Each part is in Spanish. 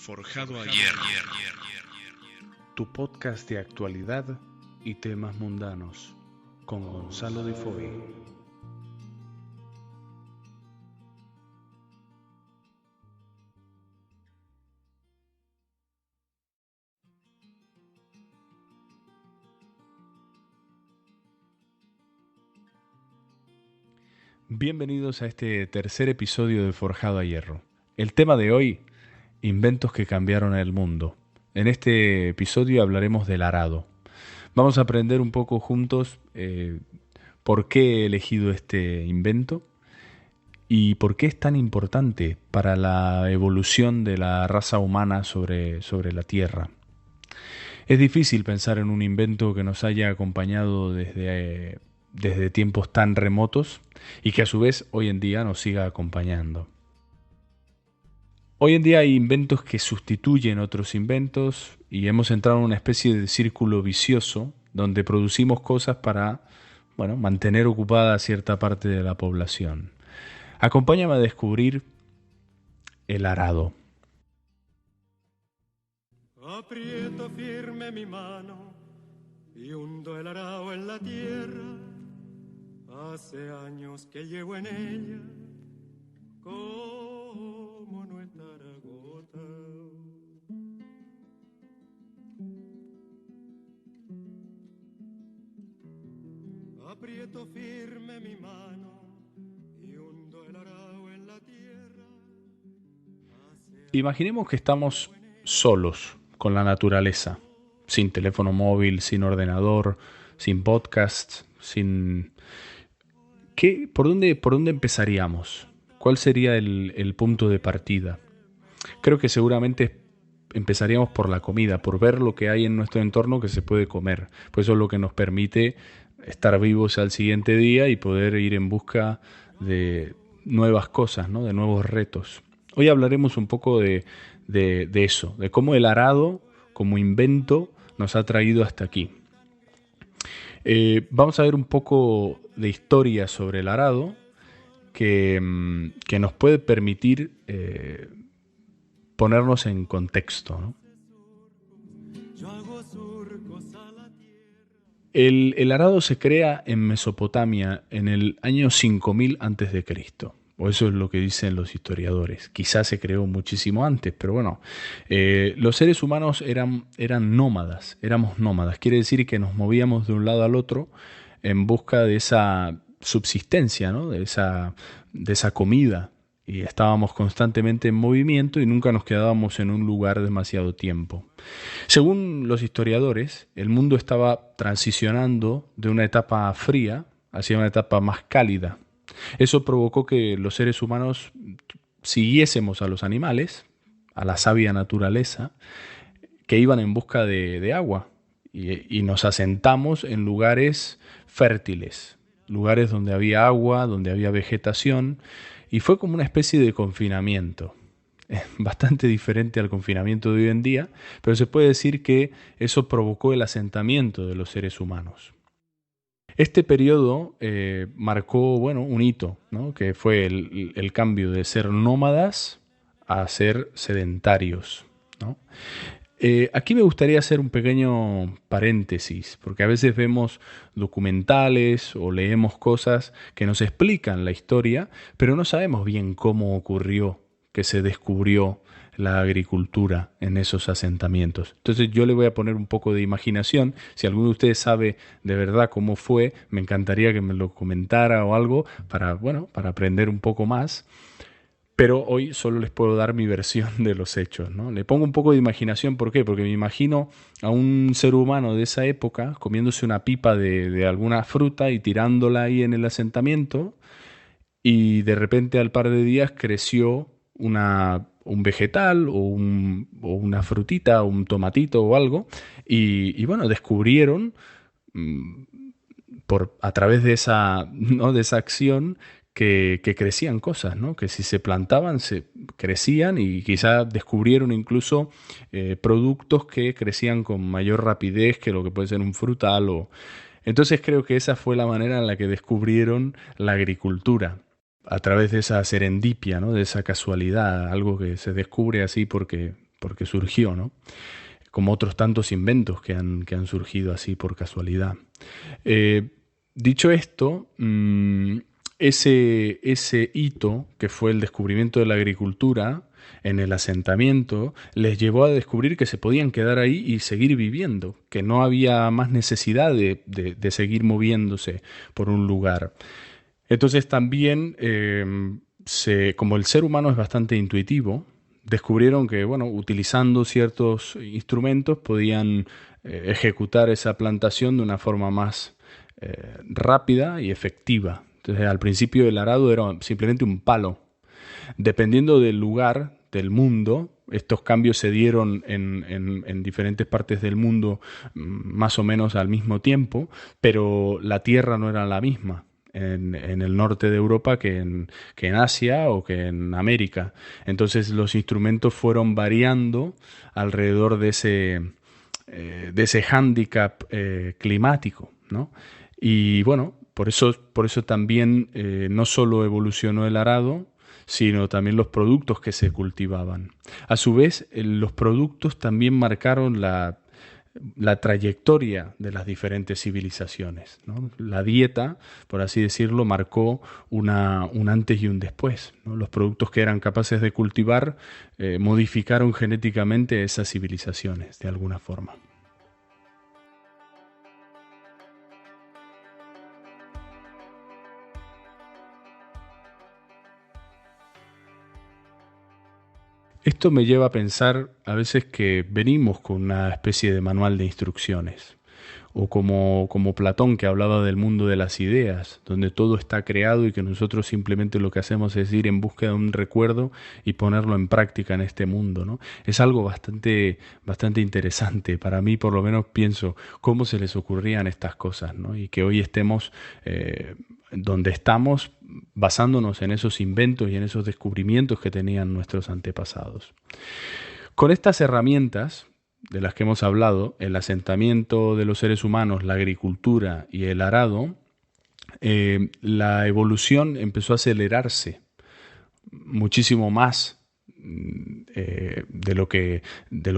Forjado a hierro. Tu podcast de actualidad y temas mundanos, con Gonzalo de Foy. Bienvenidos a este tercer episodio de Forjado a Hierro. El tema de hoy: inventos que cambiaron el mundo. En este episodio hablaremos del arado. Vamos a aprender un poco juntos por qué he elegido este invento y por qué es tan importante para la evolución de la raza humana sobre la Tierra. Es difícil pensar en un invento que nos haya acompañado desde tiempos tan remotos y que a su vez hoy en día nos siga acompañando. Hoy en día hay inventos que sustituyen otros inventos y hemos entrado en una especie de círculo vicioso donde producimos cosas para, mantener ocupada cierta parte de la población. Acompáñame a descubrir el arado. Aprieto firme mi mano y hundo el arado en la tierra. Hace años que llevo en ella, como no estar agotado. Aprieto firme mi mano y hundo el arado en la tierra. Imaginemos que estamos solos con la naturaleza, sin teléfono móvil, sin ordenador, sin podcast, sin... ¿Por dónde empezaríamos? ¿Cuál sería el punto de partida? Creo que seguramente empezaríamos por la comida, por ver lo que hay en nuestro entorno que se puede comer. Pues eso es lo que nos permite estar vivos al siguiente día y poder ir en busca de nuevas cosas, ¿no? De nuevos retos. Hoy hablaremos un poco de eso, de cómo el arado como invento nos ha traído hasta aquí. Vamos a ver un poco de historia sobre el arado que nos puede permitir ponernos en contexto, ¿no? El arado se crea en Mesopotamia en el año 5000 a.C., o eso es lo que dicen los historiadores. Quizás se creó muchísimo antes, pero bueno, los seres humanos eran nómadas, éramos nómadas. Quiere decir que nos movíamos de un lado al otro en busca de esa subsistencia, ¿no? de esa comida. Y estábamos constantemente en movimiento y nunca nos quedábamos en un lugar demasiado tiempo. Según los historiadores, el mundo estaba transicionando de una etapa fría hacia una etapa más cálida. Eso provocó que los seres humanos siguiésemos a los animales, a la sabia naturaleza, que iban en busca de agua, y nos asentamos en lugares fértiles, lugares donde había agua, donde había vegetación, y fue como una especie de confinamiento. Bastante diferente al confinamiento de hoy en día, pero se puede decir que eso provocó el asentamiento de los seres humanos. Este periodo marcó un hito, ¿no? Que fue el cambio de ser nómadas a ser sedentarios, ¿no? Aquí me gustaría hacer un pequeño paréntesis, porque a veces vemos documentales o leemos cosas que nos explican la historia, pero no sabemos bien cómo ocurrió que se descubrió la agricultura en esos asentamientos. Entonces yo le voy a poner un poco de imaginación. Si alguno de ustedes sabe de verdad cómo fue, me encantaría que me lo comentara o algo para aprender un poco más. Pero hoy solo les puedo dar mi versión de los hechos, ¿no? Le pongo un poco de imaginación, ¿por qué? Porque me imagino a un ser humano de esa época comiéndose una pipa de alguna fruta y tirándola ahí en el asentamiento, y de repente al par de días creció un vegetal o una frutita, un tomatito o algo, y descubrieron a través de esa acción que crecían cosas, ¿no? Que si se plantaban, se crecían, y quizá descubrieron incluso productos que crecían con mayor rapidez que lo que puede ser un frutal. Entonces creo que esa fue la manera en la que descubrieron la agricultura, a través de esa serendipia, ¿no? De esa casualidad, algo que se descubre así porque porque surgió, ¿no? Como otros tantos inventos que han surgido así por casualidad. Eh, Dicho esto, ese hito, que fue el descubrimiento de la agricultura en el asentamiento, les llevó a descubrir que se podían quedar ahí y seguir viviendo, que no había más necesidad de seguir moviéndose por un lugar. Entonces también, como el ser humano es bastante intuitivo, descubrieron que, bueno, utilizando ciertos instrumentos podían ejecutar esa plantación de una forma más rápida y efectiva. Entonces, al principio el arado era simplemente un palo. Dependiendo del lugar del mundo, estos cambios se dieron en diferentes partes del mundo más o menos al mismo tiempo, pero la tierra no era la misma en el norte de Europa que en Asia o que en América. Entonces los instrumentos fueron variando alrededor de ese hándicap climático, ¿no? Y bueno, por eso también no solo evolucionó el arado, sino también los productos que se cultivaban. A su vez, los productos también marcaron la trayectoria de las diferentes civilizaciones, ¿no? La dieta, por así decirlo, marcó un antes y un después, ¿no? Los productos que eran capaces de cultivar modificaron genéticamente esas civilizaciones de alguna forma. Esto me lleva a pensar a veces que venimos con una especie de manual de instrucciones, o como Platón, que hablaba del mundo de las ideas, donde todo está creado y que nosotros simplemente lo que hacemos es ir en busca de un recuerdo y ponerlo en práctica en este mundo, ¿no? Es algo bastante interesante. Para mí, por lo menos, pienso cómo se les ocurrían estas cosas, ¿no? Y que hoy estemos donde estamos basándonos en esos inventos y en esos descubrimientos que tenían nuestros antepasados. Con estas herramientas de las que hemos hablado, el asentamiento de los seres humanos, la agricultura y el arado, la evolución empezó a acelerarse muchísimo más de lo que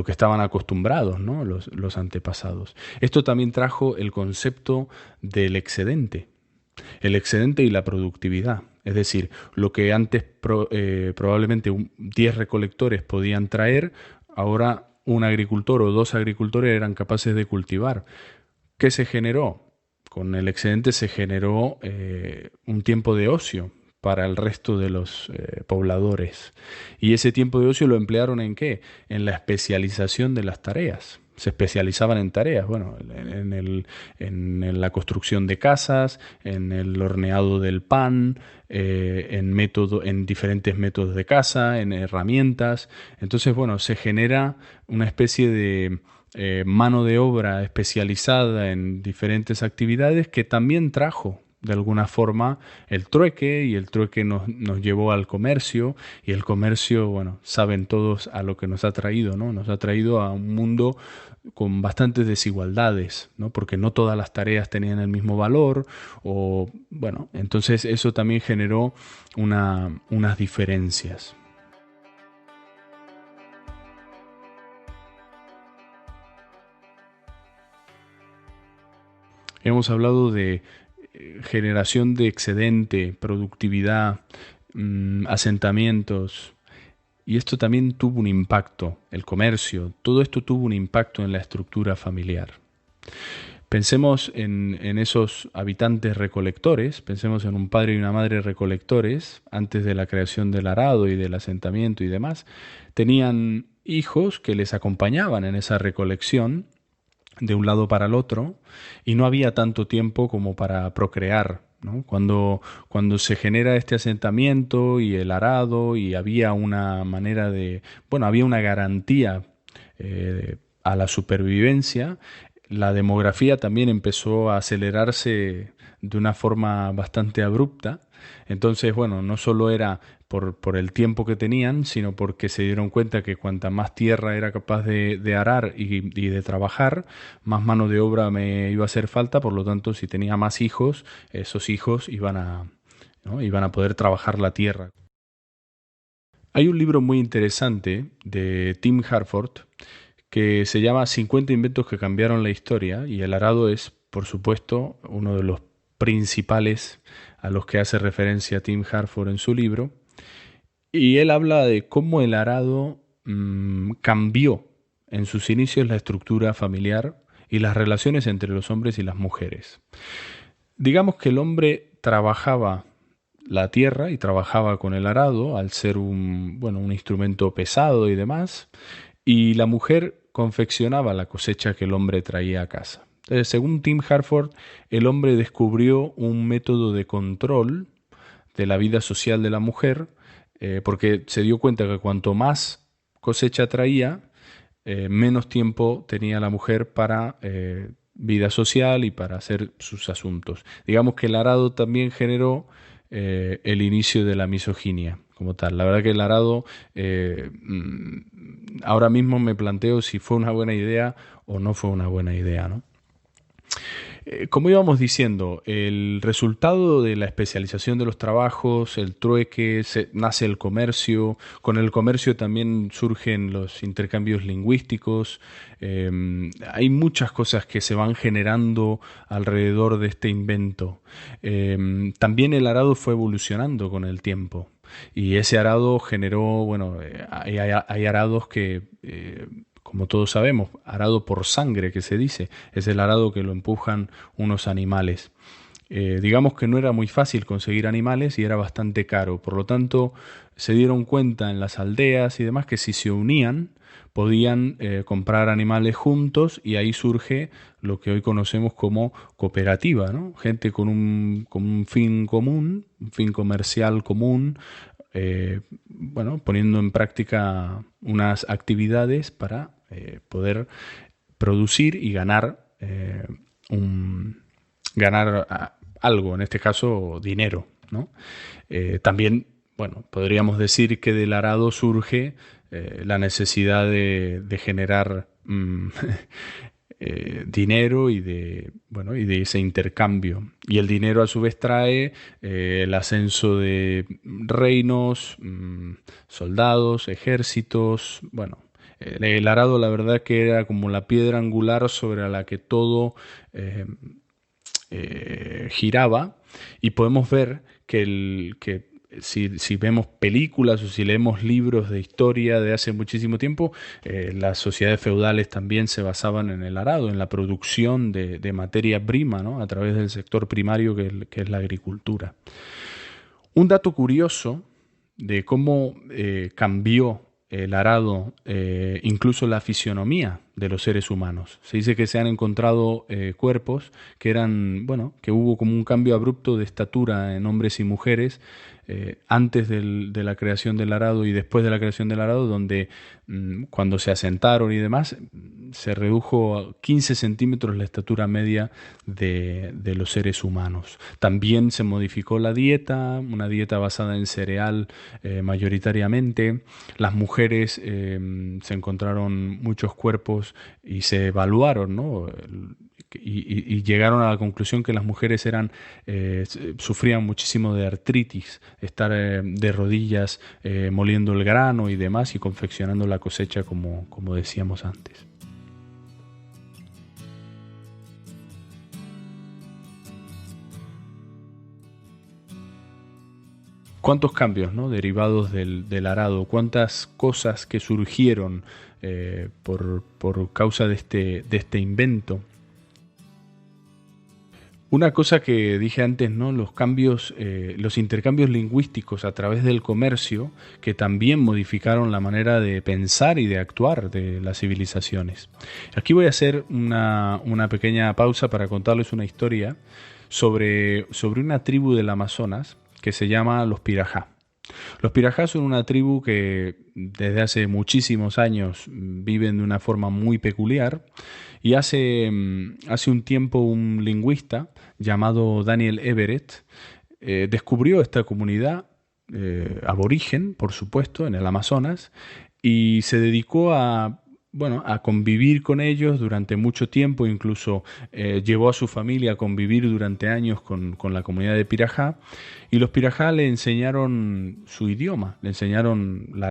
estaban acostumbrados, ¿no? Los antepasados. Esto también trajo el concepto del excedente. El excedente y la productividad. Es decir, lo que antes probablemente 10 recolectores podían traer, ahora un agricultor o dos agricultores eran capaces de cultivar. ¿Qué se generó? Con el excedente se generó un tiempo de ocio para el resto de los pobladores. Y ese tiempo de ocio lo emplearon ¿en qué? En la especialización de las tareas. Se especializaban en tareas, bueno, en la construcción de casas, en el horneado del pan, en diferentes métodos de caza, en herramientas. Entonces, bueno, se genera una especie de mano de obra especializada en diferentes actividades que también trajo de alguna forma el trueque, y el trueque nos llevó al comercio, y el comercio, bueno, saben todos a lo que nos ha traído, ¿no? Nos ha traído a un mundo con bastantes desigualdades, ¿no? Porque no todas las tareas tenían el mismo valor, o bueno, entonces eso también generó unas diferencias. Hemos hablado de generación de excedente, productividad, asentamientos, y esto también tuvo un impacto, el comercio, todo esto tuvo un impacto en la estructura familiar. Pensemos en esos habitantes recolectores, pensemos en un padre y una madre recolectores, antes de la creación del arado y del asentamiento y demás, tenían hijos que les acompañaban en esa recolección, de un lado para el otro, y no había tanto tiempo como para procrear, ¿no? Cuando se genera este asentamiento y el arado, y había una manera había una garantía a la supervivencia, la demografía también empezó a acelerarse de una forma bastante abrupta. Entonces, bueno, no solo era por el tiempo que tenían, sino porque se dieron cuenta que cuanta más tierra era capaz de arar y de trabajar, más mano de obra me iba a hacer falta. Por lo tanto, si tenía más hijos, esos hijos ¿no? iban a poder trabajar la tierra. Hay un libro muy interesante de Tim Harford que se llama 50 inventos que cambiaron la historia, y el arado es, por supuesto, uno de los principales a los que hace referencia Tim Harford en su libro. Y él habla de cómo el arado cambió en sus inicios la estructura familiar y las relaciones entre los hombres y las mujeres. Digamos que el hombre trabajaba la tierra y trabajaba con el arado al ser un instrumento pesado y demás, y la mujer confeccionaba la cosecha que el hombre traía a casa. Entonces, según Tim Harford, el hombre descubrió un método de control de la vida social de la mujer, porque se dio cuenta que cuanto más cosecha traía, menos tiempo tenía la mujer para vida social y para hacer sus asuntos. Digamos que el arado también generó el inicio de la misoginia como tal. La verdad que el arado, ahora mismo me planteo si fue una buena idea o no fue una buena idea, ¿no? Como íbamos diciendo, el resultado de la especialización de los trabajos, el trueque, nace el comercio. Con el comercio también surgen los intercambios lingüísticos. Hay muchas cosas que se van generando alrededor de este invento. También el arado fue evolucionando con el tiempo. Y ese arado generó, hay arados que como todos sabemos, arado por sangre, que se dice, es el arado que lo empujan unos animales. Digamos que no era muy fácil conseguir animales y era bastante caro, por lo tanto se dieron cuenta en las aldeas y demás que si se unían podían comprar animales juntos, y ahí surge lo que hoy conocemos como cooperativa, ¿no? Gente con un fin común, un fin comercial común, poniendo en práctica unas actividades para poder producir y ganar algo, en este caso dinero, ¿no? También, podríamos decir que del arado surge la necesidad de generar dinero y de ese intercambio. Y el dinero a su vez trae el ascenso de reinos, soldados, ejércitos. El arado, la verdad que era como la piedra angular sobre la que todo giraba, y podemos ver que si vemos películas o si leemos libros de historia de hace muchísimo tiempo, las sociedades feudales también se basaban en el arado, en la producción de materia prima, ¿no? A través del sector primario que es la agricultura. Un dato curioso de cómo cambió el arado, incluso la fisionomía de los seres humanos. Se dice que se han encontrado cuerpos que que hubo como un cambio abrupto de estatura en hombres y mujeres antes de la creación del arado y después de la creación del arado, donde cuando se asentaron y demás, se redujo a 15 centímetros la estatura media de los seres humanos. También se modificó la dieta, una dieta basada en cereal mayoritariamente. Las mujeres se encontraron muchos cuerpos y se evaluaron, ¿no? Y llegaron a la conclusión que las mujeres sufrían muchísimo de artritis, estar de rodillas moliendo el grano y demás y confeccionando la cosecha como decíamos antes. ¿Cuántos cambios, ¿no? derivados del arado? ¿Cuántas cosas que surgieron por causa de este invento? Una cosa que dije antes, ¿no? Los intercambios lingüísticos a través del comercio, que también modificaron la manera de pensar y de actuar de las civilizaciones. Aquí voy a hacer una pequeña pausa para contarles una historia sobre una tribu del Amazonas que se llama los Pirajá. Los Pirajá son una tribu que desde hace muchísimos años viven de una forma muy peculiar, y hace un tiempo un lingüista llamado Daniel Everett descubrió esta comunidad aborigen, por supuesto, en el Amazonas, y se dedicó a bueno, a convivir con ellos durante mucho tiempo, incluso llevó a su familia a convivir durante años con la comunidad de Pirajá, y los Pirajá le enseñaron su idioma, le enseñaron la